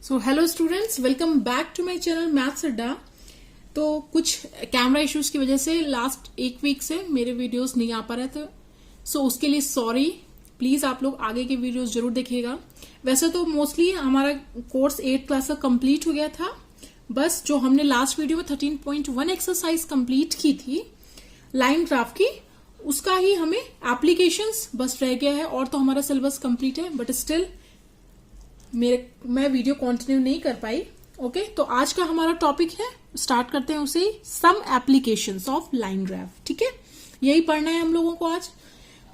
So hello students, welcome back to my channel maths Adda. तो कुछ camera issues की वजह से लास्ट एक वीक से मेरे वीडियोस नहीं आ पा रहे थे, सो उसके लिए सॉरी। प्लीज आप लोग आगे के वीडियोस जरूर देखिएगा। वैसे तो मोस्टली हमारा कोर्स 8th क्लास का कंप्लीट हो गया था, बस जो हमने लास्ट वीडियो में 13.1 एक्सरसाइज कंप्लीट की थी लाइन ग्राफ की, उसका ही हमें एप्लीकेशंस बस रह गया है, और तो हमारा सिलेबस कंप्लीट है, बट स्टिल मैं वीडियो कंटिन्यू नहीं कर पाई। ओके, तो आज का हमारा टॉपिक है, स्टार्ट करते हैं उसे, some applications of line graph. ठीक है, यही पढ़ना है हम लोगों को आज।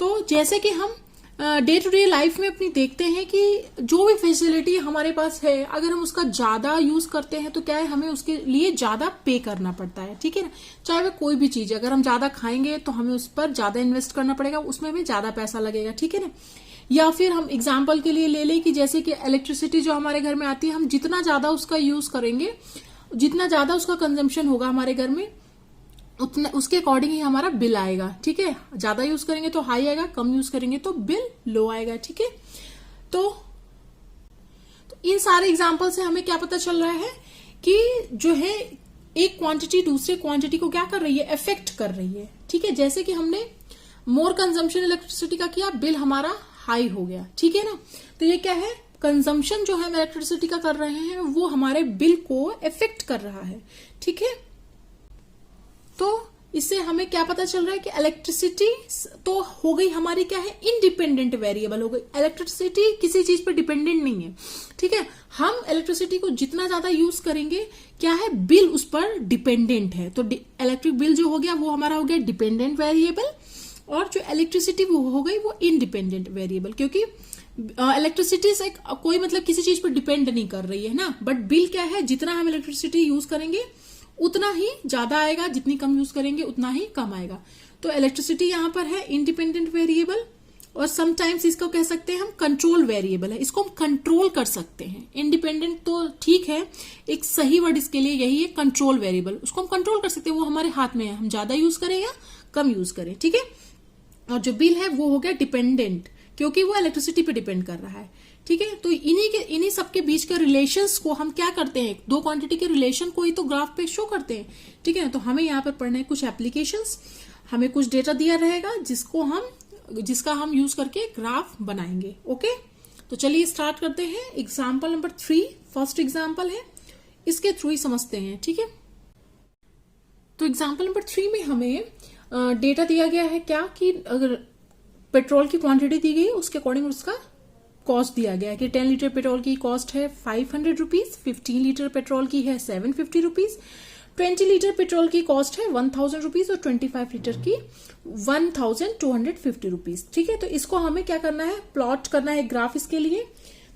तो जैसे कि हम डे टू डे लाइफ में अपनी देखते हैं कि जो भी फैसिलिटी हमारे पास है, अगर हम उसका ज्यादा यूज करते हैं तो क्या है, हमें उसके लिए ज्यादा पे करना पड़ता है। ठीक है ना, चाहे वह कोई भी चीज, अगर हम ज्यादा खाएंगे तो हमें उस पर ज्यादा इन्वेस्ट करना पड़ेगा, उसमें हमें ज्यादा पैसा लगेगा। ठीक है ना, या फिर हम एग्जाम्पल के लिए ले लें कि जैसे कि इलेक्ट्रिसिटी जो हमारे घर में आती है, हम जितना ज्यादा उसका यूज करेंगे, जितना ज्यादा उसका कंजम्पशन होगा हमारे घर में, उतना उसके अकॉर्डिंग ही हमारा बिल आएगा। ठीक है, ज्यादा यूज करेंगे तो हाई आएगा, कम यूज करेंगे तो बिल लो आएगा। ठीक है, तो इन सारे एग्जाम्पल से हमें क्या पता चल रहा है कि जो है एक क्वांटिटी दूसरे क्वांटिटी को क्या कर रही है, इफेक्ट कर रही है। ठीक है, जैसे कि हमने मोर कंजम्पशन इलेक्ट्रिसिटी का किया, बिल हमारा हाई हो गया। ठीक है ना, तो ये क्या है, कंजम्पशन जो हम इलेक्ट्रिसिटी का कर रहे हैं वो हमारे बिल को इफेक्ट कर रहा है। ठीक है, तो इससे हमें क्या पता चल रहा है कि इलेक्ट्रिसिटी तो हो गई हमारी, क्या है, इंडिपेंडेंट वेरिएबल हो गई। इलेक्ट्रिसिटी किसी चीज पर डिपेंडेंट नहीं है। ठीक है, हम इलेक्ट्रिसिटी को जितना ज्यादा यूज करेंगे, क्या है, बिल उस पर डिपेंडेंट है। तो इलेक्ट्रिक बिल जो हो गया वो हमारा हो गया डिपेंडेंट वेरिएबल, और जो इलेक्ट्रिसिटी वो हो गई वो इंडिपेंडेंट वेरिएबल, क्योंकि इलेक्ट्रिसिटी से कोई मतलब किसी चीज पर डिपेंड नहीं कर रही है ना। बट बिल क्या है, जितना हम इलेक्ट्रिसिटी यूज करेंगे उतना ही ज्यादा आएगा, जितनी कम यूज करेंगे उतना ही कम आएगा। तो इलेक्ट्रिसिटी यहां पर है इंडिपेंडेंट वेरिएबल, और समटाइम्स इसको कह सकते हैं हम कंट्रोल वेरिएबल है, इसको हम कंट्रोल कर सकते हैं। इंडिपेंडेंट तो ठीक है, एक सही वर्ड इसके लिए यही है, कंट्रोल वेरिएबल। उसको हम कंट्रोल कर सकते हैं, वो हमारे हाथ में है, हम ज्यादा यूज करें या कम यूज करें। ठीक है, और जो बिल है वो हो गया डिपेंडेंट, क्योंकि वो इलेक्ट्रिसिटी पे डिपेंड कर रहा है। ठीक है, तो इन्हीं सबके बीच के रिलेशंस को हम क्या करते हैं, दो क्वांटिटी के रिलेशन को ही तो ग्राफ पे शो करते हैं। ठीक है, तो हमें यहाँ पर पढ़ना है कुछ एप्लीकेशंस, हमें कुछ डेटा दिया रहेगा जिसका हम यूज करके ग्राफ बनाएंगे। ओके, तो चलिए स्टार्ट करते हैं। एग्जाम्पल नंबर 3 फर्स्ट एग्जाम्पल है, इसके थ्रू ही समझते हैं। ठीक है, तो एग्जाम्पल नंबर 3 में हमें डेटा दिया गया है क्या, कि अगर पेट्रोल की क्वांटिटी दी गई, उसके अकॉर्डिंग उसका कॉस्ट दिया गया है कि 10 लीटर पेट्रोल की कॉस्ट है 500 रुपीज, 15 लीटर पेट्रोल की है 750 रुपीज, 20 लीटर पेट्रोल की कॉस्ट है 1000 रुपीज, और 25 लीटर की 1250 रुपीज। ठीक है, तो इसको हमें क्या करना है, प्लॉट करना है ग्राफ इसके लिए।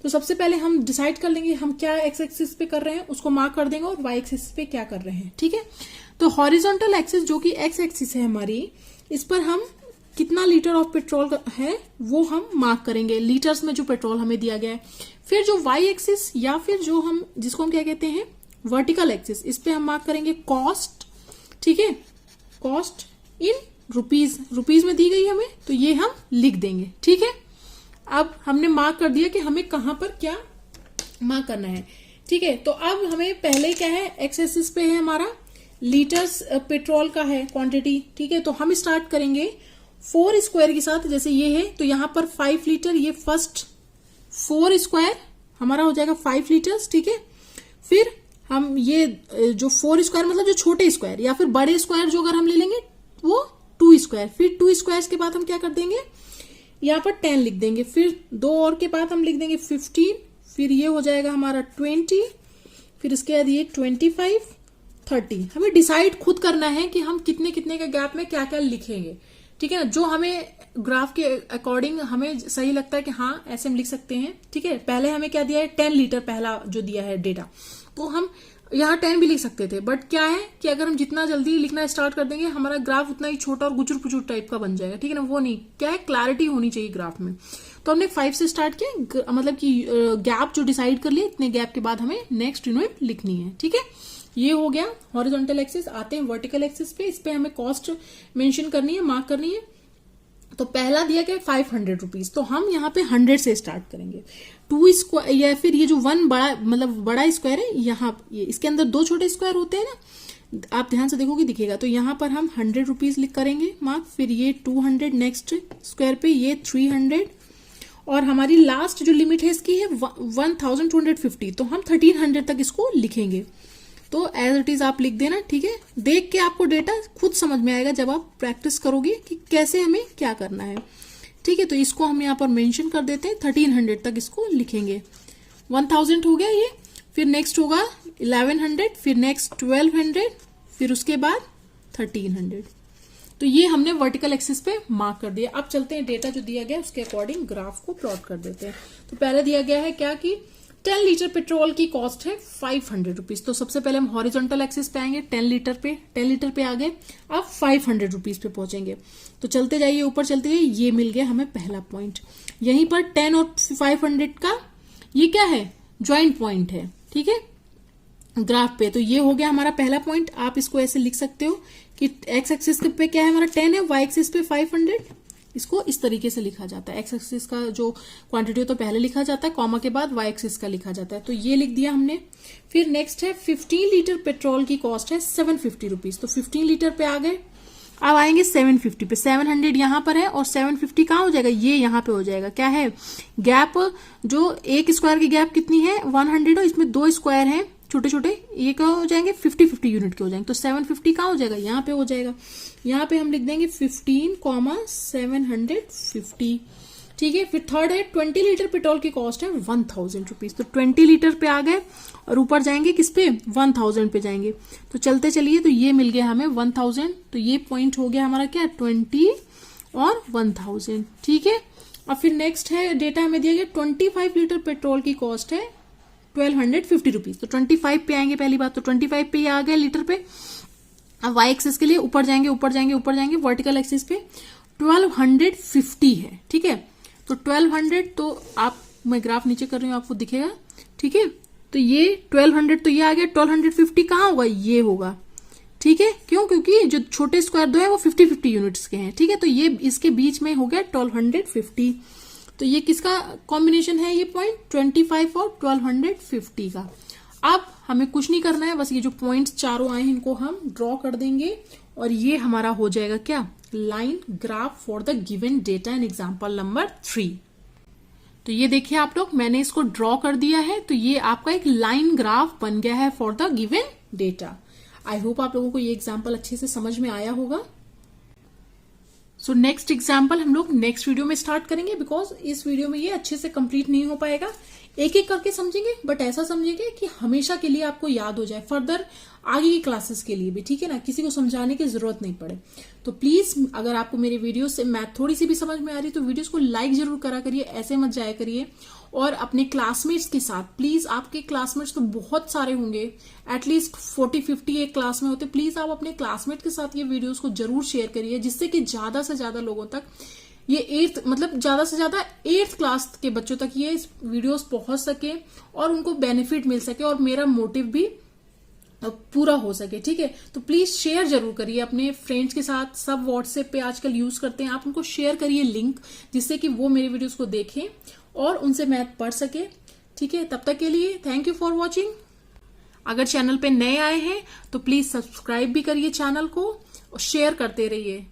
तो सबसे पहले हम डिसाइड कर लेंगे हम क्या एक्स एक्सिस पे कर रहे हैं, उसको मार्क कर देंगे, और वाई एक्सिस पे क्या कर रहे हैं। ठीक है, तो हॉरिजॉन्टल एक्सिस जो कि एक्स एक्सिस है हमारी, इस पर हम कितना लीटर ऑफ पेट्रोल है वो हम मार्क करेंगे, लीटर्स में जो पेट्रोल हमें दिया गया है। फिर जो वाई एक्सिस, या फिर जो हम जिसको हम क्या कहते हैं वर्टिकल एक्सिस, इस पे हम मार्क करेंगे कॉस्ट। ठीक है, कॉस्ट इन रुपीज में दी गई हमें, तो ये हम लिख देंगे। ठीक है, अब हमने मार्क कर दिया कि हमें कहां पर क्या मार्क करना है। ठीक है, तो अब हमें पहले क्या है, एक्स एक्सिस पे है हमारा लीटर्स पेट्रोल का है क्वांटिटी। ठीक है, तो हम स्टार्ट करेंगे 4 स्क्वायर के साथ, जैसे ये है, तो यहां पर 5 लीटर, ये फर्स्ट 4 स्क्वायर हमारा हो जाएगा 5 लीटर्स। ठीक है, फिर हम ये जो 4 स्क्वायर मतलब जो छोटे स्क्वायर, या फिर बड़े स्क्वायर जो अगर हम ले लेंगे वो 2 स्क्वायर, फिर 2 स्क्वायर के बाद हम क्या कर देंगे, यहाँ पर 10 लिख देंगे, फिर 2 और के बाद हम लिख देंगे 15, फिर ये हो जाएगा हमारा 20, फिर इसके बाद ये 25, 30। हमें डिसाइड खुद करना है कि हम कितने कितने के गैप में क्या क्या लिखेंगे। ठीक है ना, जो हमें ग्राफ के अकॉर्डिंग हमें सही लगता है कि हाँ ऐसे हम लिख सकते हैं। ठीक है, पहले हमें क्या दिया है, 10 लीटर पहला जो दिया है डेटा, तो हम यहाँ 10 भी लिख सकते थे, बट क्या है कि अगर हम जितना जल्दी लिखना स्टार्ट कर देंगे, हमारा ग्राफ उतना ही छोटा और गुचुर पुचुर टाइप का बन जाएगा। ठीक है ना, वो नहीं, क्या है, क्लैरिटी होनी चाहिए ग्राफ में। तो हमने 5 से स्टार्ट किया, मतलब कि गैप जो डिसाइड कर लिया, इतने गैप के बाद हमें नेक्स्ट यूनिट लिखनी है। ठीक है, ये हो गया हॉरिजॉन्टल एक्सिस। आते हैं वर्टिकल एक्सिस पे, इस पे हमें कॉस्ट मेंशन करनी है, मार्क करनी है। तो पहला दिया गया 500 रुपीज, तो हम यहाँ पे 100 से स्टार्ट करेंगे। 2 स्क्वायर या फिर ये जो 1 बड़ा मतलब बड़ा स्क्वायर है, यहाँ ये इसके अंदर 2 छोटे स्क्वायर होते हैं ना, आप ध्यान से देखोगे दिखेगा। तो यहाँ पर हम 100 रुपीज लिख करेंगे मार्क, फिर ये 200 नेक्स्ट स्क्वायर पे, ये 300 और हमारी लास्ट जो लिमिट है इसकी है 1250, तो हम 1300 तक इसको लिखेंगे। तो एज इट इज आप लिख देना, ठीक है। देख के आपको डेटा खुद समझ में आएगा जब आप प्रैक्टिस करोगे कि कैसे हमें क्या करना है, ठीक है। तो इसको हम यहाँ पर मेंशन कर देते हैं, 1300 तक इसको लिखेंगे। 1000 हो गया ये, फिर नेक्स्ट होगा 1100, फिर नेक्स्ट 1200, फिर उसके बाद 1300। तो ये हमने वर्टिकल एक्सिस पे मार्क कर दिया। अब चलते हैं डेटा जो दिया गया उसके अकॉर्डिंग ग्राफ को प्लॉट कर देते हैं। तो पहले दिया गया है क्या कि 10 लीटर पेट्रोल की कॉस्ट है 500 रुपीज। तो सबसे पहले हम हॉरिजॉन्टल एक्सिस पे आएंगे, 10 लीटर पे आ गए, अब 500 रुपीज पे पहुंचेंगे। तो चलते जाइए, ऊपर चलते जाइए, ये मिल गया हमें पहला पॉइंट। यहीं पर 10 और 500 का ये क्या है, ज्वाइंट पॉइंट है, ठीक है, ग्राफ पे। तो ये हो गया हमारा पहला पॉइंट। आप इसको ऐसे लिख सकते हो कि एक्स एक्सिस पे क्या है हमारा 10 है, वाई एक्सिस पे 500। इसको इस तरीके से लिखा जाता है, एक्स एक्सिस का जो क्वांटिटी हो तो पहले लिखा जाता है, कॉमा के बाद वाई एक्सिस का लिखा जाता है। तो ये लिख दिया हमने। फिर नेक्स्ट है 15 लीटर पेट्रोल की कॉस्ट है 750 रुपीज। तो 15 लीटर पे आ गए, अब आएंगे 750 पे। 700 यहां पर है और 750 कहां हो जाएगा, ये यहां पे हो जाएगा। क्या है गैप, जो एक स्क्वायर की गैप कितनी है 100 और इसमें 2 स्क्वायर है छोटे छोटे, ये क्या हो जाएंगे 50-50 यूनिट के हो जाएंगे। तो 750 कहां हो जाएगा, यहाँ पे हो जाएगा। यहाँ पे हम लिख देंगे 15,750, ठीक है। फिर थर्ड है 20 लीटर पेट्रोल की कॉस्ट है 1000 रुपीज। तो 20 लीटर पे आ गए और ऊपर जाएंगे किस पे, 1000 पे जाएंगे। तो चलते चलिए, तो ये मिल गया हमें 1000। तो ये पॉइंट हो गया हमारा क्या, 20 और 1000, ठीक है। और फिर नेक्स्ट है डेटा हमें दिया गया 25 लीटर पेट्रोल की कॉस्ट है 1250 रुपीज। तो 25 पे आएंगे पहली बात, तो 25 पे आ गए लीटर पे। अब वाई एक्सिस के लिए ऊपर जाएंगे ऊपर जाएंगे ऊपर जाएंगे, वर्टिकल एक्सिस पे 1250 है, ठीक है। तो 1200, तो आप, मैं ग्राफ नीचे कर रही हूँ आपको दिखेगा, ठीक है। तो ये 1200, तो ये आ गया। 1250 कहाँ होगा, ये होगा, ठीक है। क्यों, क्योंकि जो छोटे स्क्वायर दो है वो 50-50 यूनिट्स के हैं, ठीक है। तो ये इसके बीच में हो गया 1250। तो ये किसका कॉम्बिनेशन है, ये पॉइंट 25 और 1250 का। अब हमें कुछ नहीं करना है, बस ये जो पॉइंट्स चारों आए हैं इनको हम ड्रॉ कर देंगे और ये हमारा हो जाएगा क्या, line graph for the given data in example number 3। तो ये देखिए आप लोग, मैंने इसको ड्रॉ कर दिया है। तो ये आपका एक लाइन ग्राफ बन गया है for the given data. I hope आप लोगों को ये एग्जाम्पल अच्छे से समझ में आया होगा। सो नेक्स्ट एग्जाम्पल हम लोग नेक्स्ट वीडियो में स्टार्ट करेंगे, बिकॉज इस वीडियो में ये अच्छे से कंप्लीट नहीं हो पाएगा। एक एक करके समझेंगे, बट ऐसा समझेंगे कि हमेशा के लिए आपको याद हो जाए, फर्दर आगे की क्लासेस के लिए भी, ठीक है ना, किसी को समझाने की जरूरत नहीं पड़े। तो प्लीज अगर आपको मेरे वीडियो से मैथ थोड़ी सी भी समझ में आ रही है तो वीडियोस को लाइक जरूर करा करिए, ऐसे मत जाया करिए। और अपने क्लासमेट्स के साथ, प्लीज, आपके क्लासमेट्स तो बहुत सारे होंगे, एटलीस्ट 40-50 एक क्लास में होते, प्लीज आप अपने क्लासमेट के साथ ये वीडियोस को जरूर शेयर करिए, जिससे कि ज्यादा से ज्यादा लोगों तक ये 8th, मतलब ज्यादा से ज्यादा 8th क्लास के बच्चों तक ये वीडियोस पहुंच सके और उनको बेनिफिट मिल सके और मेरा मोटिव भी पूरा हो सके, ठीक है। तो प्लीज शेयर जरूर करिए अपने फ्रेंड्स के साथ। सब व्हाट्सएप पे आजकल यूज करते हैं, आप उनको शेयर करिए लिंक, जिससे कि वो मेरे वीडियोस को देखें और उनसे मैथ पढ़ सके, ठीक है। तब तक के लिए थैंक यू फॉर वॉचिंग। अगर चैनल पे नए आए हैं तो प्लीज सब्सक्राइब भी करिए चैनल को और शेयर करते रहिए।